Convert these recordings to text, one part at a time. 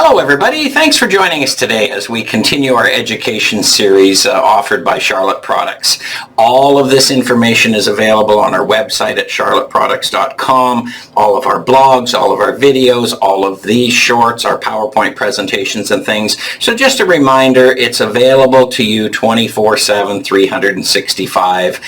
Hello everybody, thanks for joining us today as we continue our education series offered by Charlotte Products. All of this information is available on our website at charlotteproducts.com. All of our blogs, all of our videos, all of these shorts, our PowerPoint presentations and things. So just a reminder, it's available to you 24/7, 365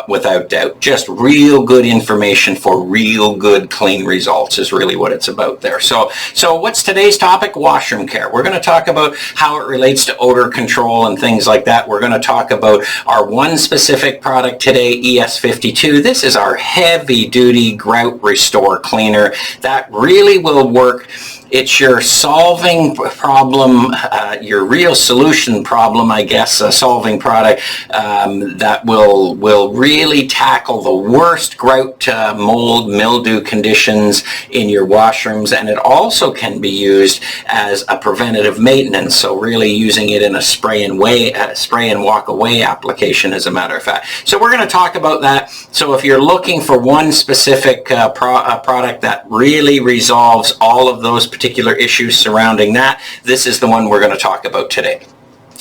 without doubt. Just real good information for real good clean results is really what it's about there. So what's today's topic? Washroom care. We're going to talk about how it relates to odor control and things like that. We're going to talk about our one specific product today, ES52. This is our heavy duty grout restore cleaner that really will work. It's your solving problem, your real solution problem, I guess, a solving product that will really tackle the worst grout, mold, mildew conditions in your washrooms, and it also can be used as a preventative maintenance. So really using it in a spray and walk away application, as a matter of fact. So we're going to talk about that. So if you're looking for one specific product that really resolves all of those particular issues surrounding that, this is the one we're going to talk about today.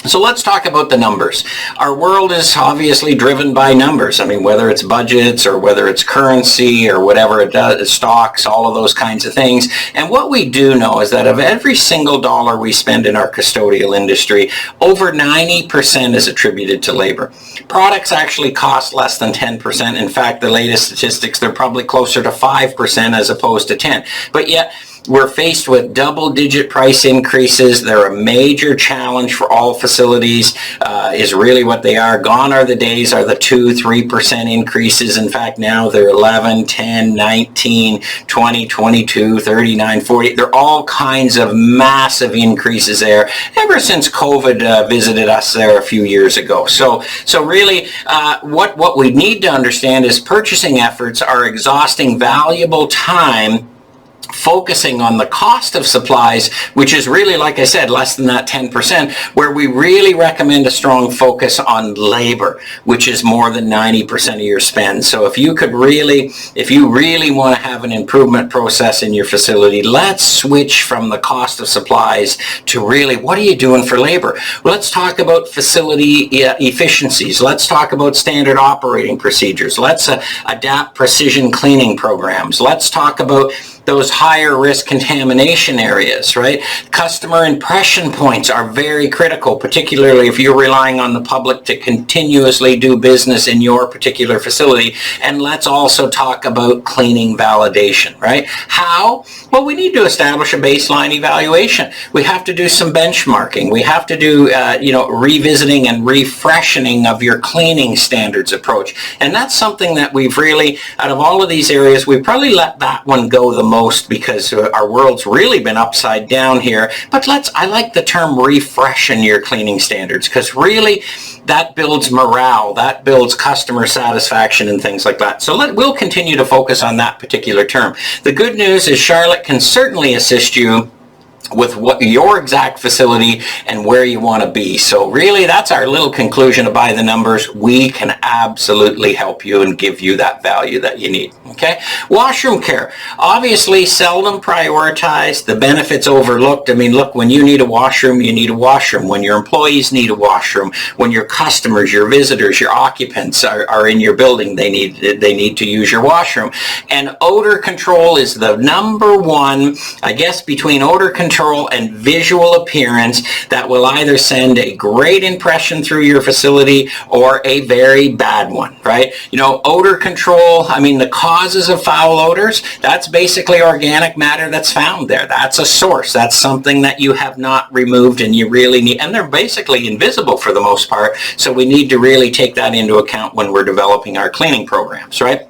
So let's talk about the numbers. Our world is obviously driven by numbers. I mean, whether it's budgets or whether it's currency or whatever it does, stocks, all of those kinds of things. And what we do know is that of every single dollar we spend in our custodial industry, over 90% is attributed to labor. Products actually cost less than 10%. In fact, the latest statistics, they're probably closer to 5% as opposed to 10. But yet, we're faced with double-digit price increases. They're a major challenge for all facilities, is really what they are. Gone are the days are the 2-3% increases. In fact, now they're 11, 10, 19, 20, 22, 39, 40. They're all kinds of massive increases there ever since COVID visited us there a few years ago. So really, what we need to understand is purchasing efforts are exhausting valuable time focusing on the cost of supplies, which is really, like I said, less than that 10%, where we really recommend a strong focus on labor, which is more than 90% of your spend. So if you really want to have an improvement process in your facility, let's switch from the cost of supplies to really, what are you doing for labor? Well, let's talk about facility efficiencies. Let's talk about standard operating procedures. Let's adapt precision cleaning programs. Let's talk about those higher risk contamination areas, right? Customer impression points are very critical, particularly if you're relying on the public to continuously do business in your particular facility. And let's also talk about cleaning validation, right? How? Well, we need to establish a baseline evaluation. We have to do some benchmarking. We have to do, revisiting and refreshing of your cleaning standards approach. And that's something that we've really, out of all of these areas, we've probably let that one go the most because our world's really been upside down here. But I like the term refreshing your cleaning standards, because really that builds morale, that builds customer satisfaction and things like that. So we'll continue to focus on that particular term. The good news is Charlotte can certainly assist you with what your exact facility and where you want to be. So really, that's our little conclusion of by the numbers. We can absolutely help you and give you that value that you need. Okay? Washroom care. Obviously, seldom prioritized. The benefits overlooked. I mean, look, when you need a washroom, you need a washroom. When your employees need a washroom, when your customers, your visitors, your occupants are in your building, they need to use your washroom. And odor control is the number one, I guess, between odor control and visual appearance that will either send a great impression through your facility or a very bad one, right? You know, odor control, I mean, the causes of foul odors, that's basically organic matter that's found there. That's a source. That's something that you have not removed and you really need, and they're basically invisible for the most part. So we need to really take that into account when we're developing our cleaning programs, right?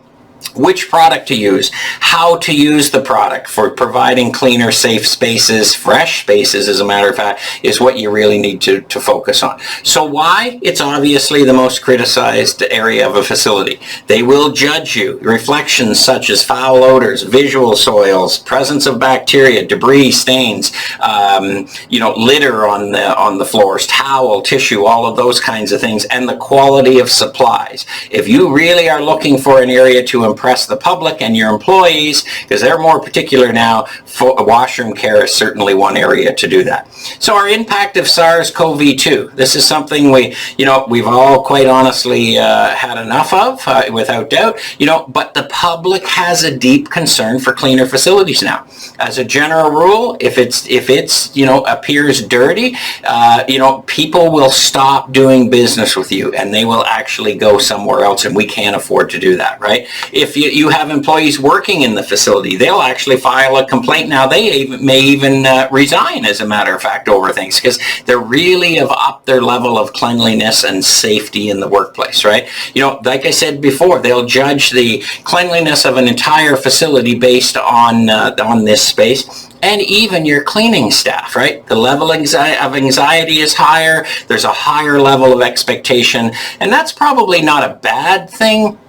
Which product to use, how to use the product for providing cleaner, safe spaces, fresh spaces, as a matter of fact, is what you really need to focus on. So why? It's obviously the most criticized area of a facility. They will judge you. Reflections such as foul odors, visual soils, presence of bacteria, debris, stains, litter on the floors, towel, tissue, all of those kinds of things, and the quality of supplies. If you really are looking for an area to impress the public and your employees, because they're more particular now. Washroom care is certainly one area to do that. So our impact of SARS-CoV-2. This is something we've all quite honestly had enough of, without doubt. But the public has a deep concern for cleaner facilities now. As a general rule, if it's appears dirty, people will stop doing business with you, and they will actually go somewhere else, and we can't afford to do that, right? If you have employees working in the facility, they'll actually file a complaint. Now they may even resign, as a matter of fact, over things, because they really have upped their level of cleanliness and safety in the workplace, right? Like I said before, they'll judge the cleanliness of an entire facility based on this space. And even your cleaning staff, right? The level of anxiety is higher. There's a higher level of expectation. And that's probably not a bad thing.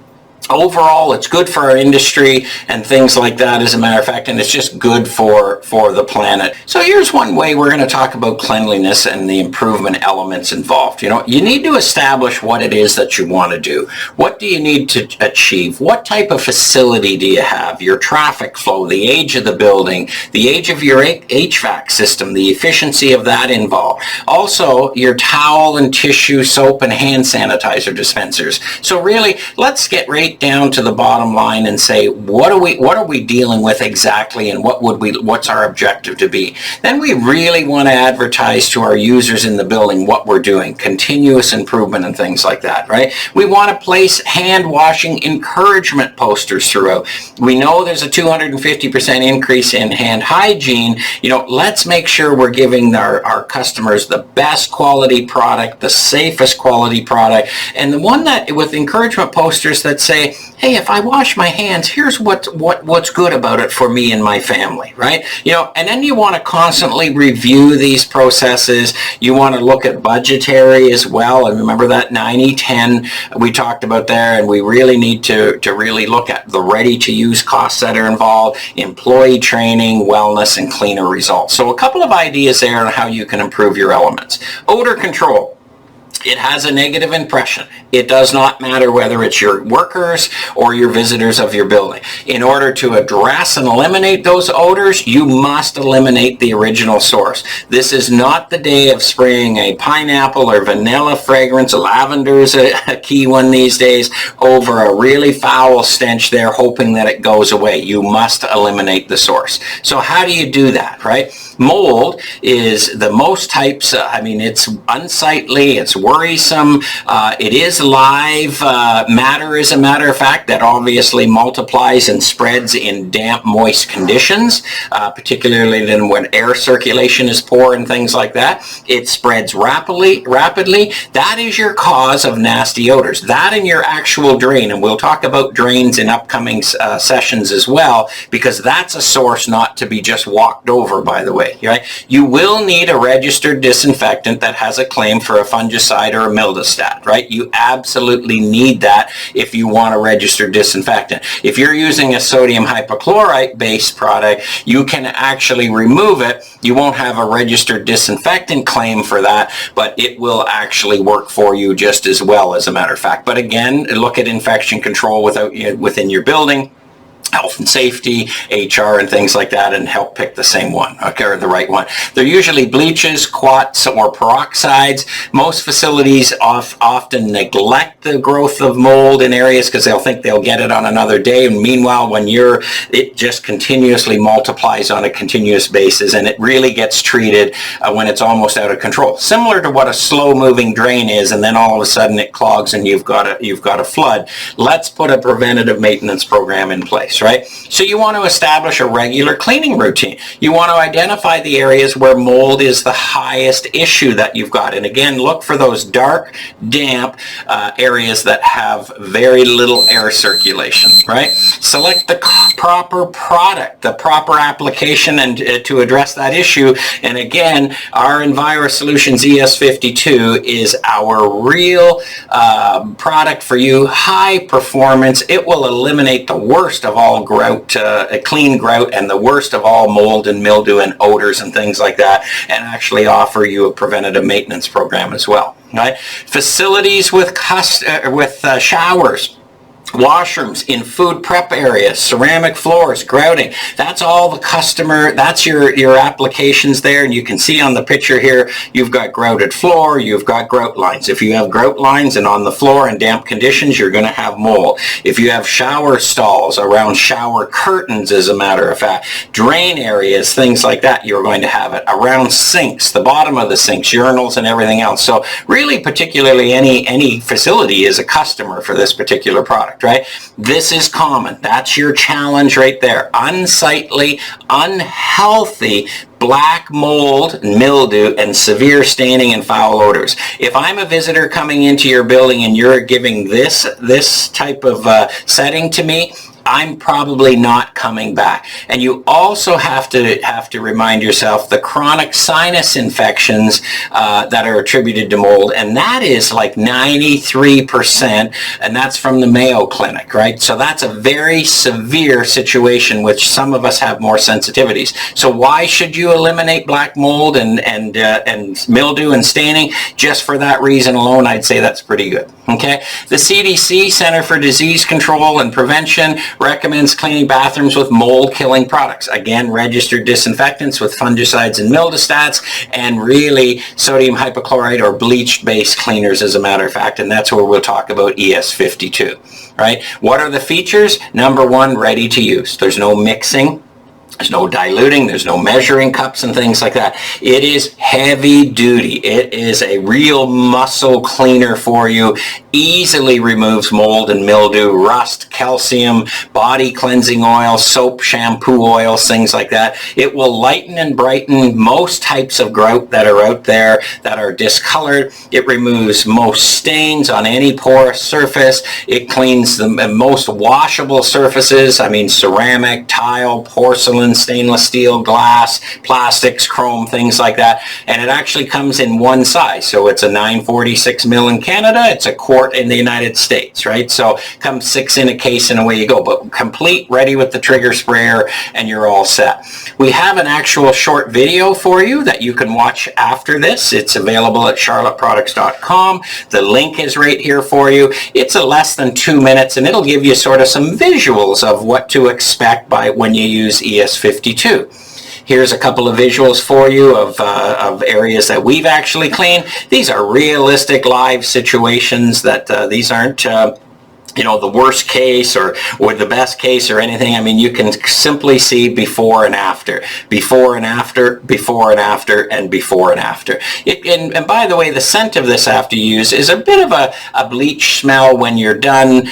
Overall, it's good for our industry and things like that, as a matter of fact, and it's just good for the planet. So here's one way we're going to talk about cleanliness and the improvement elements involved. You need to establish what it is that you want to do. What do you need to achieve? What type of facility do you have? Your traffic flow, the age of the building, the age of your HVAC system, the efficiency of that involved. Also, your towel and tissue, soap and hand sanitizer dispensers. So really, let's get right down to the bottom line and say, what are we dealing with exactly, and what's our objective to be? Then we really want to advertise to our users in the building what we're doing, continuous improvement and things like that, right? We want to place hand washing encouragement posters throughout. We know there's a 250% increase in hand hygiene. Let's make sure we're giving our customers the best quality product, the safest quality product, and the one that with encouragement posters that say, hey, if I wash my hands, here's what's good about it for me and my family, right? And then you want to constantly review these processes. You want to look at budgetary as well. And remember that 90-10 we talked about there, and we really need to really look at the ready-to-use costs that are involved, employee training, wellness, and cleaner results. So a couple of ideas there on how you can improve your elements. Odor control. It has a negative impression. It does not matter whether it's your workers or your visitors of your building. In order to address and eliminate those odors, you must eliminate the original source. This is not the day of spraying a pineapple or vanilla fragrance. Lavender is a key one these days, over a really foul stench there, hoping that it goes away. You must eliminate the source. So how do you do that, right? Mold is the most types. It's unsightly, it's worrisome, it is live matter, as a matter of fact, that obviously multiplies and spreads in damp, moist conditions, particularly then when air circulation is poor and things like that. It spreads rapidly. That is your cause of nasty odors. That and your actual drain, and we'll talk about drains in upcoming sessions as well, because that's a source not to be just walked over, by the way. Right? You will need a registered disinfectant that has a claim for a fungicide or a mildostat, right? You absolutely need that if you want a registered disinfectant. If you're using a sodium hypochlorite based product, you can actually remove it. You won't have a registered disinfectant claim for that, but it will actually work for you just as well, as a matter of fact. But again, look at infection control within your building, health and safety, HR, and things like that, and help pick the same one, okay, or the right one. They're usually bleaches, quats, or peroxides. Most facilities often neglect the growth of mold in areas because they'll think they'll get it on another day. And meanwhile, it just continuously multiplies on a continuous basis, and it really gets treated when it's almost out of control. Similar to what a slow-moving drain is, and then all of a sudden it clogs and you've got a flood. Let's put a preventative maintenance program in place. Right? So you want to establish a regular cleaning routine. You want to identify the areas where mold is the highest issue that you've got. And again, look for those dark, damp areas that have very little air circulation, right? Select the proper product, the proper application, and to address that issue. And again, our Enviro-Solutions ES52 is our real product for you. High performance. It will eliminate the worst of all grout, a clean grout, and the worst of all mold and mildew and odors and things like that, and actually offer you a preventative maintenance program as well. Right? Facilities with showers. washrooms, in food prep areas, ceramic floors, grouting. That's all the customer, that's your applications there. And you can see on the picture here, you've got grouted floor, you've got grout lines. If you have grout lines and on the floor in damp conditions, you're going to have mold. If you have shower stalls, around shower curtains, as a matter of fact, drain areas, things like that, you're going to have it. Around sinks, the bottom of the sinks, urinals and everything else. So really, particularly any facility is a customer for this particular product. Right? This is common. That's your challenge right there. Unsightly, unhealthy black mold, mildew, and severe staining and foul odors. If I'm a visitor coming into your building and you're giving this type of setting to me, I'm probably not coming back. And you also have to remind yourself the chronic sinus infections that are attributed to mold, and that is like 93%, and that's from the Mayo Clinic, right? So that's a very severe situation, which some of us have more sensitivities. So why should you eliminate black mold and mildew and staining? Just for that reason alone, I'd say that's pretty good. Okay, the CDC, Center for Disease Control and Prevention, recommends cleaning bathrooms with mold-killing products. Again, registered disinfectants with fungicides and mildostats, and really sodium hypochlorite or bleach-based cleaners, as a matter of fact, and that's where we'll talk about ES52. Right? What are the features? Number one, ready to use. There's no mixing. There's no diluting, there's no measuring cups and things like that. It is heavy duty. It is a real muscle cleaner for you. Easily removes mold and mildew, rust, calcium, body cleansing oil, soap, shampoo oils, things like that. It will lighten and brighten most types of grout that are out there that are discolored. It removes most stains on any porous surface. It cleans the most washable surfaces. I mean, ceramic, tile, porcelain, stainless steel, glass, plastics, chrome, things like that. And it actually comes in one size. So it's a 946 mil in Canada. It's a quart in the United States, right? So comes 6 in a case and away you go. But complete, ready with the trigger sprayer, and you're all set. We have an actual short video for you that you can watch after this. It's available at charlotteproducts.com. The link is right here for you. It's a less than 2 minutes, and it'll give you sort of some visuals of what to expect by when you use ES52. Here's a couple of visuals for you of areas that we've actually cleaned. These are realistic live situations that these aren't you know, the worst case or the best case or anything. I mean, you can simply see before and after, before and after, before and after, and before and after. And by the way, the scent of this after use is a bit of a bleach smell when you're done,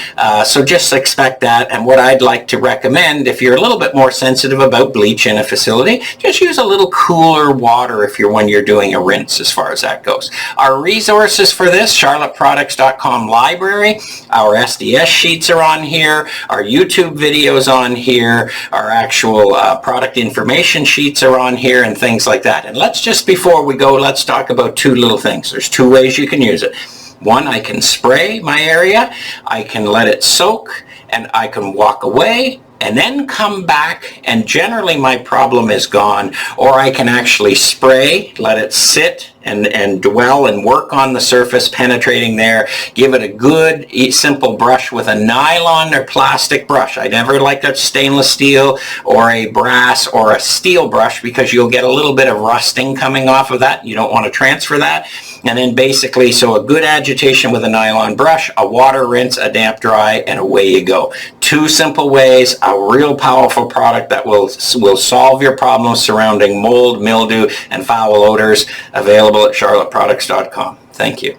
so just expect that. And what I'd like to recommend, if you're a little bit more sensitive about bleach in a facility, just use a little cooler water when you're doing a rinse, as far as that goes. Our resources for this, charlotteproducts.com library, our SDS sheets are on here, our YouTube videos on here, our actual product information sheets are on here, and things like that. And let's just, before we go, let's talk about two little things. There's two ways you can use it. One, I can spray my area, I can let it soak, and I can walk away and then come back, and generally my problem is gone. Or I can actually spray, let it sit and dwell and work on the surface, penetrating there. Give it a good, simple brush with a nylon or plastic brush. I never like a stainless steel or a brass or a steel brush, because you'll get a little bit of rusting coming off of that. You don't want to transfer that. And then basically, so a good agitation with a nylon brush, a water rinse, a damp dry, and away you go. Two simple ways, a real powerful product that will solve your problems surrounding mold, mildew, and foul odors. Available at charlotteproducts.com. Thank you.